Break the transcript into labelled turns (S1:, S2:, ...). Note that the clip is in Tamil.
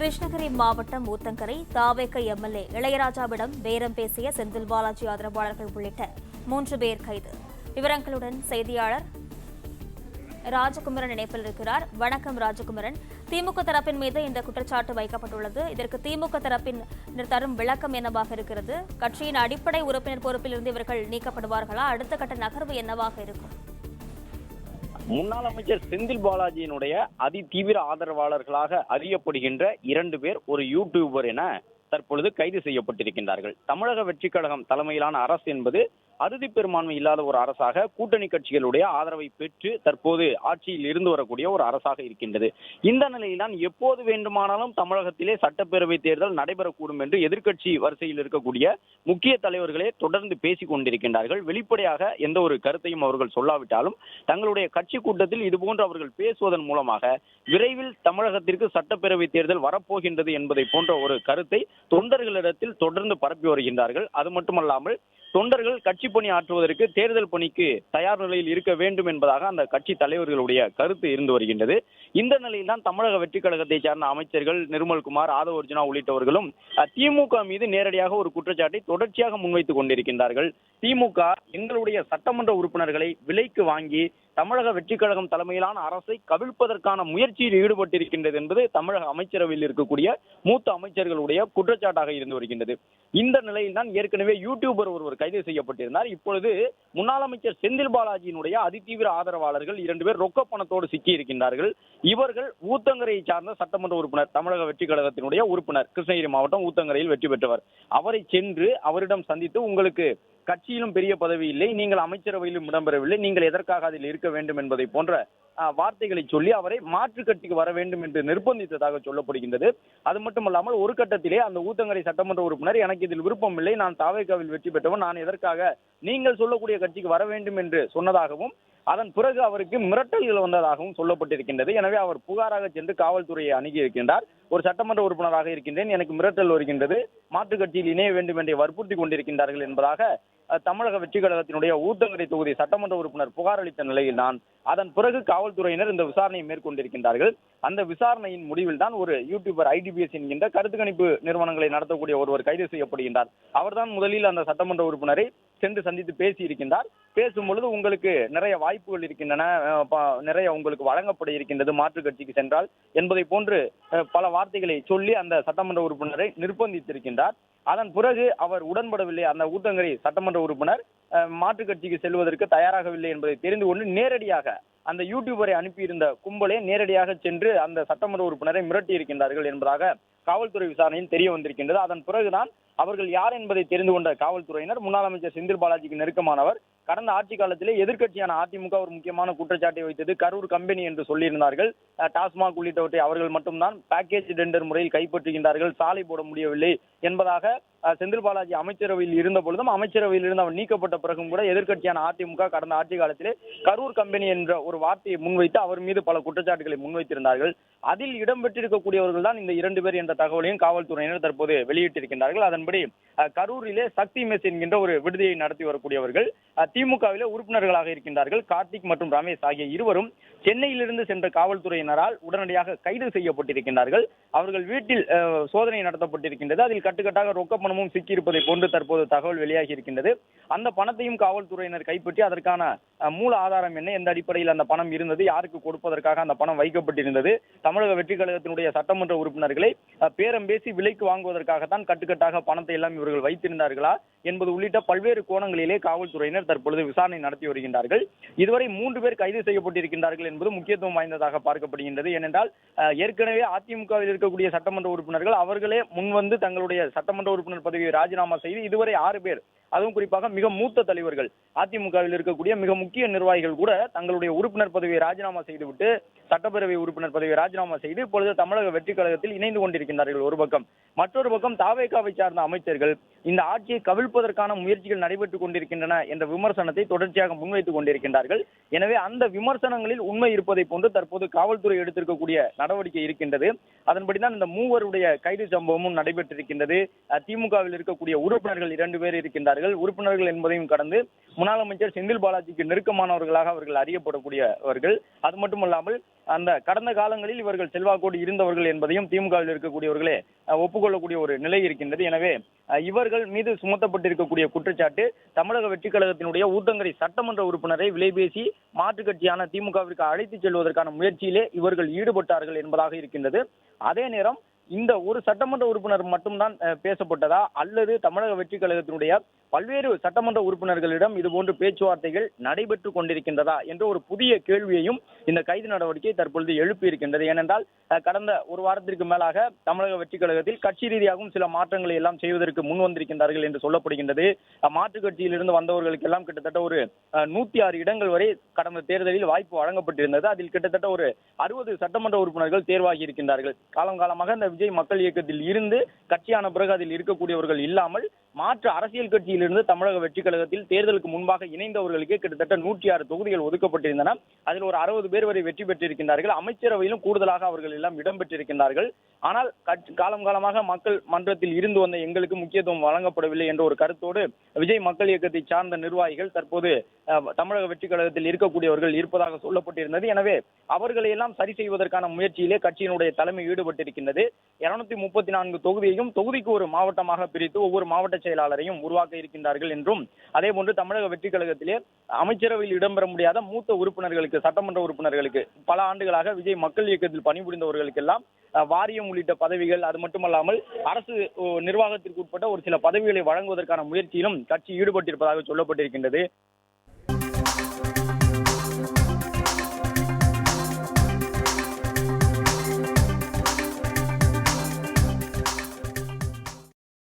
S1: கிருஷ்ணகிரி மாவட்டம் ஊத்தங்கரை தாவேக எம்எல்ஏ இளையராஜாவிடம் பேரம் பேசிய செந்தில் பாலாஜி ஆதரவாளர்கள் உள்ளிட்ட 3 பேர் கைது. விவரங்களுடன் செய்தியாளர் ராஜகுமரன் இணைப்பில் இருக்கிறார். வணக்கம் ராஜகுமரன். திமுக தரப்பின் மீது இந்த குற்றச்சாட்டு வைக்கப்பட்டுள்ளது. இதற்கு திமுக தரப்பின் தரும் விளக்கம் என்னவாக இருக்கிறது? கட்சியின் அடிப்படை உறுப்பினர் பொறுப்பில் இருந்து இவர்கள் நீக்கப்படுவார்களா? அடுத்த கட்ட நகர்வு என்னவாக இருக்கும்?
S2: முன்னாள் அமைச்சர் செந்தில் பாலாஜியினுடைய அதிதீவிர ஆதரவாளர்களாக அறியப்படுகின்ற 2 பேர் ஒரு யூடியூபர் என தற்பொழுது கைது செய்யப்பட்டிருக்கின்றார்கள். தமிழக வெற்றி கழகம் தலைமையிலான அரசு என்பது அறுதி பெரும்பான்மை இல்லாத ஒரு அரசாக கூட்டணி கட்சிகளுடைய ஆதரவை பெற்று தற்போது ஆட்சியில் இருந்து வரக்கூடிய ஒரு அரசாக இருக்கின்றது. இந்த நிலையில்தான் எப்போது வேண்டுமானாலும் தமிழகத்திலே சட்டப்பேரவை தேர்தல் நடைபெறக்கூடும் என்று எதிர்க்கட்சி வரிசையில் இருக்கக்கூடிய முக்கிய தலைவர்களே தொடர்ந்து பேசிக் கொண்டிருக்கின்றார்கள். வெளிப்படையாக எந்த ஒரு கருத்தையும் அவர்கள் சொல்லாவிட்டாலும் தங்களுடைய கட்சி கூட்டத்தில் இதுபோன்று அவர்கள் பேசுவதன் மூலமாக விரைவில் தமிழகத்திற்கு சட்டப்பேரவை தேர்தல் வரப்போகின்றது என்பதை போன்ற ஒரு கருத்தை தொண்டர்களிடத்தில் தொடர்ந்து பரப்பி வருகின்றார்கள். அது மட்டுமல்லாமல் தொண்டர்கள் கட்சி பணி ஆற்றுவதற்கு தேர்தல் பணிக்கு தயார் நிலையில் இருக்க வேண்டும் என்பதாக அந்த கட்சி தலைவர்களுடைய கருத்து இருந்து வருகின்றது. இந்த நிலையில் தான் தமிழக வெற்றி கழகத்தை சார்ந்த அமைச்சர்கள் நிர்மல்குமார், ஆதவ அர்ஜுனா உள்ளிட்டவர்களும் திமுக மீது நேரடியாக ஒரு குற்றச்சாட்டை தொடர்ச்சியாக முன்வைத்துக் கொண்டிருக்கின்றார்கள். திமுக எங்களுடைய சட்டமன்ற உறுப்பினர்களை விலைக்கு வாங்கி தமிழக வெற்றி கழகம் தலைமையிலான அரசை கவிழ்ப்பதற்கான முயற்சியில் ஈடுபட்டிருக்கின்றது என்பது தமிழக அமைச்சரவையில் இருக்கக்கூடிய மூத்த அமைச்சர்களுடைய குற்றச்சாட்டாக இருந்து வருகின்றது. இந்த நிலையில் தான் ஏற்கனவே யூடியூபர் ஒருவர் கைது செய்யப்பட்டிருந்தார். இப்பொழுது முன்னாள் அமைச்சர் செந்தில் பாலாஜியினுடைய அதிதீவிர ஆதரவாளர்கள் 2 பேர் ரொக்க பணத்தோடு சிக்கி இருக்கின்றார்கள். இவர்கள் ஊத்தங்கரையை சார்ந்த சட்டமன்ற உறுப்பினர், தமிழக வெற்றி கழகத்தினுடைய உறுப்பினர், கிருஷ்ணகிரி மாவட்டம் ஊத்தங்கரையில் வெற்றி பெற்றவர். அவரை சென்று அவரிடம் சந்தித்து, உங்களுக்கு கட்சியிலும் பெரிய பதவி இல்லை, நீங்கள் அமைச்சரவையிலும் இடம்பெறவில்லை, நீங்கள் எதற்காக அதில் இருக்க வேண்டும் என்பதை போன்ற வார்த்தைகளை சொல்லி அவரை மாற்று கட்சிக்கு வர வேண்டும் என்று நிர்பந்தித்ததாக சொல்லப்படுகின்றது. அது மட்டுமல்லாமல் ஒரு கட்டத்திலே அந்த ஊத்தங்கரை சட்டமன்ற உறுப்பினர், எனக்கு இதில் விருப்பம் இல்லை, நான் தாவேகாவில் வெற்றி பெற்றவன், நான் எதற்காக நீங்கள் சொல்லக்கூடிய கட்சிக்கு வர வேண்டும் என்று சொன்னதாகவும் அதன் பிறகு அவருக்கு மிரட்டல்கள் வந்ததாகவும் சொல்லப்பட்டிருக்கின்றது. எனவே அவர் புகாராக சென்று காவல்துறையை அணுகி இருக்கின்றார். ஒரு சட்டமன்ற உறுப்பினராக இருக்கின்றேன், எனக்கு மிரட்டல் வருகின்றது, மாற்றுக் கட்சியில் இணைய வேண்டும் என்று வற்புறுத்தி கொண்டிருக்கின்றார்கள் என்பதாக தமிழக வெற்றி கழகத்தினுடைய ஊத்தங்கரை தொகுதி சட்டமன்ற உறுப்பினர் புகார் அளித்த நிலையில் தான் அதன் பிறகு காவல்துறையினர் இந்த விசாரணையை மேற்கொண்டிருக்கின்றார்கள். அந்த விசாரணையின் முடிவில் தான் ஒரு யூடியூபர் IDBS என்கின்ற கருத்து கணிப்பு நிறுவனங்களை நடத்தக்கூடிய ஒருவர் கைது செய்யப்படுகின்றார். அவர்தான் முதலில் அந்த சட்டமன்ற உறுப்பினரை சென்று சந்தித்து பேசி இருக்கின்றார். பேசும்பொழுது, உங்களுக்கு நிறைய வாய்ப்புகள் இருக்கின்றன, நிறைய உங்களுக்கு வழங்கப்பட இருக்கின்றது மாற்றுக் கட்சிக்கு சென்றால் என்பதை போன்று பல வார்த்தைகளை சொல்லி அந்த சட்டமன்ற உறுப்பினரை நிர்பந்தித்திருக்கின்றார். அதன் பிறகு அவர் உடன்படவில்லை. அந்த ஊத்தங்கரை சட்டமன்ற உறுப்பினர் மாற்றுக் கட்சிக்கு செல்வதற்கு தயாராகவில்லை என்பதை தெரிந்து கொண்டு நேரடியாக அந்த யூடியூபரை அனுப்பியிருந்த கும்பலே நேரடியாக சென்று அந்த சட்டமன்ற உறுப்பினரை மிரட்டி இருக்கின்றார்கள் என்பதாக காவல்துறை விசாரணையில் தெரிய வந்திருக்கின்றது. அதன் பிறகுதான் அவர்கள் யார் என்பதை தெரிந்து கொண்ட காவல்துறையினர் முன்னாள் அமைச்சர் செந்தில் பாலாஜிக்கு நெருக்கமானவர், கடந்த ஆட்சி காலத்திலே எதிர்க்கட்சியான அதிமுக ஒரு முக்கியமான குற்றச்சாட்டை வைத்தது கரூர் கம்பெனி என்று சொல்லியிருந்தார்கள். டாஸ்மாக் உள்ளிட்டவற்றை அவர்கள் மட்டும்தான் பேக்கேஜ் டெண்டர் முறையில் கைப்பற்றுகின்றார்கள், சாலை போட முடியவில்லை என்பதாக செந்தில் பாலாஜி அமைச்சரவையில் இருந்த பொழுதும், அமைச்சரவையில் இருந்து அவர் நீக்கப்பட்ட பிறகும் கூட எதிர்க்கட்சியான அதிமுக கடந்த ஆட்சி காலத்திலே கரூர் கம்பெனி என்ற ஒரு வார்த்தையை முன்வைத்து அவர் மீது பல குற்றச்சாட்டுகளை முன்வைத்திருந்தார்கள். அதில் இடம்பெற்றிருக்கக்கூடியவர்கள் தான் இந்த 2 பேர் என்ற தகவலையும் காவல்துறையினர் தற்போது வெளியிட்டிருக்கின்றார்கள். அதன்படி கரூரிலே சக்தி மெஸ் என்கின்ற ஒரு விடுதியை நடத்தி வரக்கூடியவர்கள் திமுகவிலே உறுப்பினர்களாக இருக்கின்றார்கள். கார்த்திக் மற்றும் ரமேஷ் ஆகிய இருவரும் சென்னையிலிருந்து சென்ற காவல்துறையினரால் உடனடியாக கைது செய்யப்பட்டிருக்கின்றார்கள். அவர்கள் வீட்டில் சோதனை நடத்தப்பட்டிருக்கின்றது. அதில் கட்டுக்கட்டாக ரொக்க பணமும் சிக்கியிருப்பதை போன்று தற்போது தகவல் வெளியாகி இருக்கின்றது. அந்த பணத்தையும் காவல்துறையினர் கைப்பற்றி அதற்கான மூல ஆதாரம் என்ன, எந்த அடிப்படையில் அந்த பணம் இருந்தது, யாருக்கு கொடுப்பதற்காக அந்த பணம் வைக்கப்பட்டிருந்தது, தமிழக வெற்றி கழகத்தினுடைய சட்டமன்ற உறுப்பினர்களை பேரம் பேசி விலைக்கு வாங்குவதற்காகத்தான் கட்டுக்கட்டாக பணத்தை எல்லாம் இவர்கள் வைத்திருந்தார்களா என்பது உள்ளிட்ட பல்வேறு கோணங்களிலே காவல்துறையினர் தற்பொழுது விசாரணை நடத்தி வருகின்றார்கள். இதுவரை 3 பேர் கைது செய்யப்பட்டிருக்கின்றார்கள் என்பது முக்கியத்துவம் வாய்ந்ததாக பார்க்கப்படுகின்றது. ஏனென்றால் ஏற்கனவே அதிமுகவில் இருக்கக்கூடிய சட்டமன்ற உறுப்பினர்கள் அவர்களே முன்வந்து தங்களுடைய சட்டமன்ற உறுப்பினர் பதவியை ராஜினாமா செய்து இதுவரை 6 பேர், அதுவும் குறிப்பாக மிக மூத்த தலைவர்கள், அதிமுகவில் இருக்கக்கூடிய மிக முக்கிய நிர்வாகிகள் கூட தங்களுடைய உறுப்பினர் பதவியை ராஜினாமா செய்துவிட்டு சட்டப்பேரவை உறுப்பினர் பதவியை ராஜினாமா செய்து இப்பொழுது தமிழக வெற்றி கழகத்தில் இணைந்து கொண்டிருக்கின்றார்கள் ஒரு பக்கம். மற்றொரு பக்கம் தாவேகாவை சார்ந்த அமைச்சர்கள் இந்த ஆட்சியை கவிழ்ப்பதற்கான முயற்சிகள் நடைபெற்றுக் கொண்டிருக்கின்றன என்ற விமர்சனத்தை தொடர்ச்சியாக முன்வைத்துக் கொண்டிருக்கின்றார்கள். எனவே அந்த விமர்சனங்களில் உண்மை இருப்பதை போன்று தற்போது காவல்துறை எடுத்திருக்கக்கூடிய நடவடிக்கை இருக்கின்றது. அதன்படிதான் இந்த 3 கைது சம்பவமும் நடைபெற்றிருக்கின்றது. திமுகவில் இருக்கக்கூடிய உறுப்பினர்கள் 2 பேர் இருக்கின்றார்கள். இருக்கிறார்கள். உறுப்பினர்கள் என்பதையும் கடந்து முன்னாள் அமைச்சர் செந்தில் பாலாஜிக்கு நெருக்கமானவர்களாக அவர்கள் அறியப்படக்கூடியவர்கள். அது மட்டுமல்லாமல் அந்த கடந்த காலங்களில் இவர்கள் செல்வாக்கோடு இருந்தவர்கள் என்பதையும் திமுகவில் இருக்கக்கூடியவர்களே ஒப்புக்கொள்ளக்கூடிய ஒரு நிலை இருக்கின்றது. எனவே இவர்கள் மீது சுமத்தப்பட்டிருக்கக்கூடிய குற்றச்சாட்டு தமிழக வெற்றி கழகத்தினுடைய ஊத்தங்கரை சட்டமன்ற உறுப்பினரை விலைபேசி மாற்றுக் கட்சியான திமுகவிற்கு அழைத்துச் செல்வதற்கான முயற்சியிலே இவர்கள் ஈடுபட்டார்கள் என்பதாக இருக்கின்றது. அதே நேரம் இந்த ஒரு சட்டமன்ற உறுப்பினர் மட்டும்தான் பேசப்பட்டதா அல்லது தமிழக வெற்றி கழகத்தினுடைய பல்வேறு சட்டமன்ற உறுப்பினர்களிடம் இதுபோன்று பேச்சுவார்த்தைகள் நடைபெற்றுக் கொண்டிருக்கின்றதா என்ற ஒரு புதிய கேள்வியையும் இந்த கைது நடவடிக்கை தற்பொழுது எழுப்பி இருக்கின்றது. ஏனென்றால் கடந்த ஒரு வாரத்திற்கு மேலாக தமிழக வெற்றி கழகத்தில் கட்சி ரீதியாகவும் சில மாற்றங்களை எல்லாம் செய்வதற்கு முன் வந்திருக்கின்றார்கள் என்று சொல்லப்படுகின்றது. மாற்றுக் கட்சியிலிருந்து வந்தவர்களுக்கு எல்லாம் கிட்டத்தட்ட ஒரு 106 இடங்கள் வரை கடந்த தேர்தலில் வாய்ப்பு வழங்கப்பட்டிருந்தது. அதில் கிட்டத்தட்ட ஒரு 60 சட்டமன்ற உறுப்பினர்கள் தேர்வாகி இருக்கின்றார்கள். காலம் காலமாக இந்த விஜய் மக்கள் இயக்கத்தில் இருந்து கட்சியான பிறகு அதில் இருக்கக்கூடியவர்கள் இல்லாமல் மாற்று அரசியல் கட்சியிலிருந்து தமிழக வெற்றி கழகத்தில் தேர்தலுக்கு முன்பாக இணைந்தவர்களுக்கு கிட்டத்தட்ட 106 தொகுதிகள் ஒதுக்கப்பட்டிருந்தன. அதில் ஒரு 60 பேர் வரை வெற்றி பெற்றிருக்கின்றார்கள். அமைச்சரவையிலும் கூடுதலாக அவர்கள் எல்லாம் இடம்பெற்றிருக்கின்றார்கள். ஆனால் காலம் காலமாக மக்கள் மன்றத்தில் இருந்து வந்த எங்களுக்கு முக்கியத்துவம் வழங்கப்படவில்லை என்ற ஒரு கருத்தோடு விஜய் மக்கள் இயக்கத்தை சார்ந்த நிர்வாகிகள் தற்போது தமிழக வெற்றி கழகத்தில் இருக்கக்கூடியவர்கள் இருப்பதாக சொல்லப்பட்டிருந்தது. எனவே அவர்களை எல்லாம் சரி செய்வதற்கான முயற்சியிலே கட்சியினுடைய தலைமை ஈடுபட்டிருக்கின்றது. 234 தொகுதியையும் தொகுதிக்கு ஒரு மாவட்டமாக பிரித்து ஒவ்வொரு மாவட்ட செயலாளரையும் உருவாக்க இருக்கின்றார்கள் என்றும், அதே போன்று தமிழக வெற்றி கழகத்திலே அமைச்சரவையில் இடம்பெற முடியாத மூத்த உறுப்பினர்களுக்கு, சட்டமன்ற உறுப்பினர்களுக்கு, பல ஆண்டுகளாக விஜய் மக்கள் இயக்கத்தில் பணிபுரிந்தவர்களுக்கெல்லாம் வாரியம் உள்ளிட்ட பதவிகள், அது மட்டுமல்லாமல் அரசு நிர்வாகத்திற்கு உட்பட்ட ஒரு சில பதவிகளை வழங்குவதற்கான முயற்சியிலும் கட்சி ஈடுபட்டிருப்பதாக சொல்லப்பட்டிருக்கின்றது.